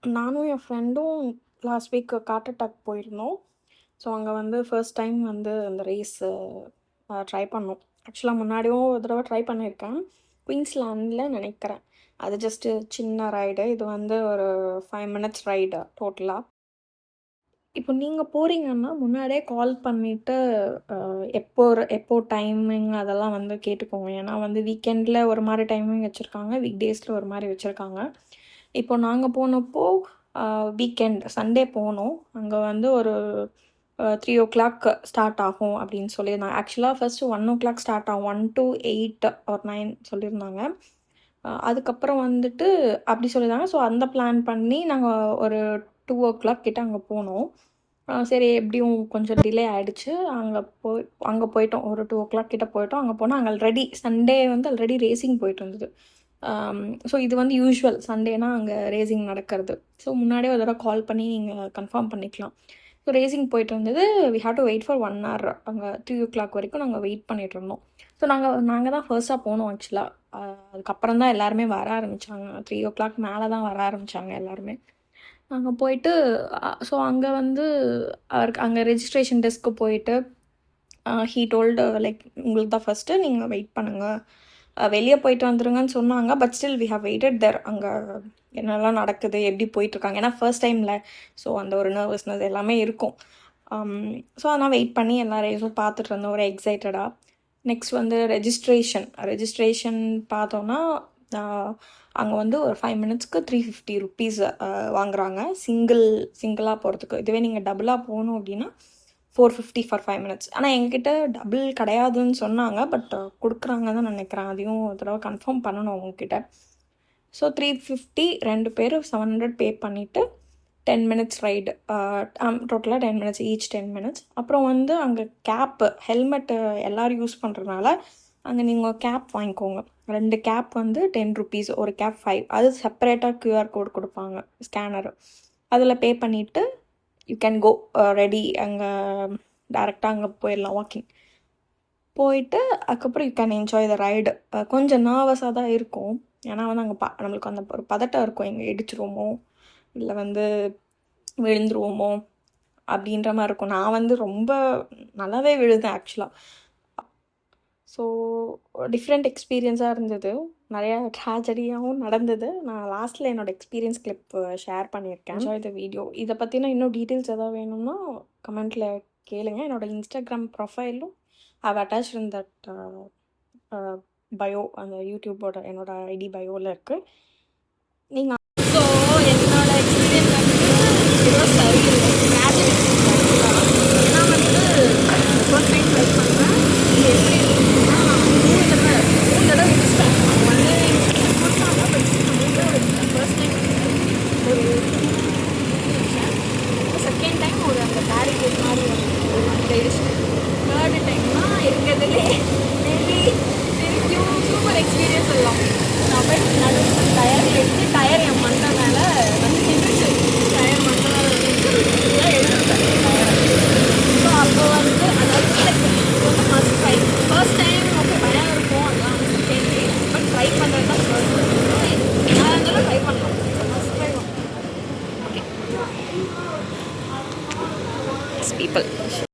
நானும் என் ஃப்ரெண்டும் last week காட்டர்டாக் போயிருந்தோம். ஸோ அங்கே வந்து ஃபர்ஸ்ட் டைம் வந்து அந்த ரேஸ் ட்ரை பண்ணோம். ஆக்சுவலாக முன்னாடியும் ஒரு தடவை ட்ரை பண்ணியிருக்கேன். குயின்ஸ்லாண்டில் நினைக்கிறேன். அது ஜஸ்ட்டு சின்ன ரைடு. இது வந்து ஒரு 5 மினிட்ஸ் ரைடு டோட்டலாக. இப்போ நீங்கள் போகிறீங்கன்னா முன்னாடியே கால் பண்ணிவிட்டு எப்போ டைமிங் அதெல்லாம் வந்து கேட்டுக்கோங்க. ஏன்னா வந்து வீக்கெண்டில் ஒரு மாதிரி டைமிங் வச்சுருக்காங்க, வீக் டேஸில் ஒரு மாதிரி வச்சுருக்காங்க. இப்போ நாங்கள் போனப்போ வீக்கெண்ட் சண்டே போனோம். அங்கே வந்து ஒரு 3:00 ஸ்டார்ட் ஆகும் அப்படின்னு சொல்லியிருந்தாங்க. ஆக்சுவலாக ஃபஸ்ட்டு 1:00 ஸ்டார்ட் ஆகும். 1 to 8 or 9 சொல்லியிருந்தாங்க. அதுக்கப்புறம் வந்துட்டு அப்படி சொல்லியிருந்தாங்க. ஸோ அந்த பிளான் பண்ணி நாங்கள் ஒரு 2:00 கிட்ட அங்கே போனோம். சரி எப்படியும் கொஞ்சம் டிலே ஆகிடுச்சு. அங்கே போயிட்டோம். ஒரு 2:00 கிட்ட போயிட்டோம். அங்கே போனால் அங்கே ஆல்ரெடி சண்டே வந்து ஆல்ரெடி ரேசிங் போயிட்டு இருந்தது. ஸோ இது வந்து யூஷுவல் சண்டேனா அங்கே ரேசிங் நடக்கிறது. ஸோ முன்னாடியே ஒரு தடவை கால் பண்ணி நீங்கள் கன்ஃபார்ம் பண்ணிக்கலாம். ஸோ ரேசிங் போயிட்டு இருந்தது. We have to wait for 1 hour. அங்கே 3:00 வரைக்கும் நாங்கள் வெயிட் பண்ணிகிட்டு இருந்தோம். ஸோ நாங்கள் தான் ஃபர்ஸ்ட்டாக போனோம் ஆக்சுவலாக. அதுக்கப்புறம் தான் எல்லாருமே வர ஆரம்பித்தாங்க. 3:00 மேலே தான் வர ஆரம்பித்தாங்க எல்லாருமே. அங்கே போயிட்டு ஸோ அங்கே வந்து அங்கே ரெஜிஸ்ட்ரேஷன் டெஸ்க்கு போயிட்டு ஹீ டோல்டு லைக் உங்களுக்கு தான் ஃபஸ்ட்டு நீங்கள் வெயிட் பண்ணுங்கள், வெளியே போயிட்டு வந்துருங்கன்னு சொன்னாங்க. But still we have waited there. அங்கே என்னெல்லாம் நடக்குது, எப்படி போயிட்டுருக்காங்க, ஏன்னா ஃபர்ஸ்ட் டைமில் ஸோ அந்த ஒரு நர்வஸ்னஸ் எல்லாமே இருக்கும். ஸோ அதெல்லாம் வெயிட் பண்ணி எல்லா ரேஸும் பார்த்துட்டு இருந்தோம் ஒரு எக்ஸைட்டடாக. நெக்ஸ்ட் வந்து ரெஜிஸ்ட்ரேஷன் பார்த்தோன்னா அங்கே வந்து ஒரு 5 மினிட்ஸ்க்கு 350 rupees வாங்குறாங்க சிங்கிளாக போகிறதுக்கு. இதுவே நீங்கள் டபுளாக போகணும் அப்படின்னா 450 ஃபார் 5 மினிட்ஸ். ஆனால் எங்ககிட்ட டபுள் கிடையாதுன்னு சொன்னாங்க. பட் கொடுக்குறாங்க தான் நினைக்கிறேன். அதையும் ஒரு தடவை கன்ஃபார்ம் பண்ணணும் அவங்கக்கிட்ட. ஸோ 350 2 பேர் 700 பே பண்ணிவிட்டு 10 மினிட்ஸ் ரைடு. டோட்டலாக 10 மினிட்ஸ் ஈச் 10 மினிட்ஸ். அப்புறம் வந்து அங்கே கேப்பு ஹெல்மெட்டு எல்லோரும் யூஸ் பண்ணுறதுனால அங்கே நீங்கள் கேப் வாங்கிக்கோங்க. 2 கேப் வந்து 10 rupees, ஒரு கேப் 5. அது செப்பரேட்டாக QR கோட் கொடுப்பாங்க, ஸ்கேனரு. அதில் பே பண்ணிவிட்டு யூ கேன் கோ ரெடி. அங்கே டேரெக்டாக அங்கே போயிடலாம் வாக்கிங். போயிட்டு அதுக்கப்புறம் you can enjoy the ride. கொஞ்சம் நர்வஸாக தான் இருக்கும். ஏன்னா வந்து அங்கே நம்மளுக்கு அந்த ஒரு பதட்டம் இருக்கும், எங்கே இடிச்சிருவோமோ இல்லை வந்து விழுந்துருவோமோ அப்படின்ற மாதிரி இருக்கும். நான் வந்து ரொம்ப நல்லாவே விழுந்தேன் ஆக்சுவலாக. ஸோ டிஃப்ரெண்ட் எக்ஸ்பீரியன்ஸாக இருந்தது. நிறையா ட்ராஜடியாகவும் நடந்தது. நான் லாஸ்ட்டில் என்னோடய எக்ஸ்பீரியன்ஸ் கிளிப் ஷேர் பண்ணியிருக்கேன். Enjoy the video. இதை பற்றின இன்னும் டீட்டெயில்ஸ் எதாவது வேணும்னா கமெண்ட்டில் கேளுங்க. என்னோடய இன்ஸ்டாகிராம் ப்ரொஃபைலும் I've attach in that bio, அந்த யூடியூபோட என்னோடய ஐடி பயோவில் இருக்குது. நீங்கள் ஸோ என்னோட எக்ஸ்பீரியன்ஸ் வந்து சரியில்லை. ஏன்னா வந்து ஃபர்ஸ்ட் டைம் ட்ரை பண்ணுறேன். இது எப்படி இருக்குன்னா 3 தடவை முடிச்சிட்டேன். ஒன்று கொடுத்தாங்க. பட் ஃபர்ஸ்ட் டைம் ஒரு செகண்ட் டைம் ஒரு அந்த பேரிகேட் மாதிரி ஒரு டைடிஷன். தேர்டு டைம்னா இருக்கிறதுலே மேபி திருப்பியும் சூப்பர் எக்ஸ்பீரியன்ஸ் சொல்லலாம். நான் போய் நடுவில் டயர் எடுத்து டயர் என் மண்டை மேலே வந்து நின்றுச்சு. டயர் மண்டை மேலே எடுத்துட்டேன் டயரை. ஸோ அப்போ வந்து அதாவது ரொம்ப must try. First time okay பயம் இருக்கும், அதெல்லாம் வந்து செகண்ட் டைம். பட் ட்ரை பண்ணுறது தான் ஃபர்ஸ்ட் டைம். நான் இருந்தாலும் ட்ரை பண்ணலாம். Must try okay. பீப்புள்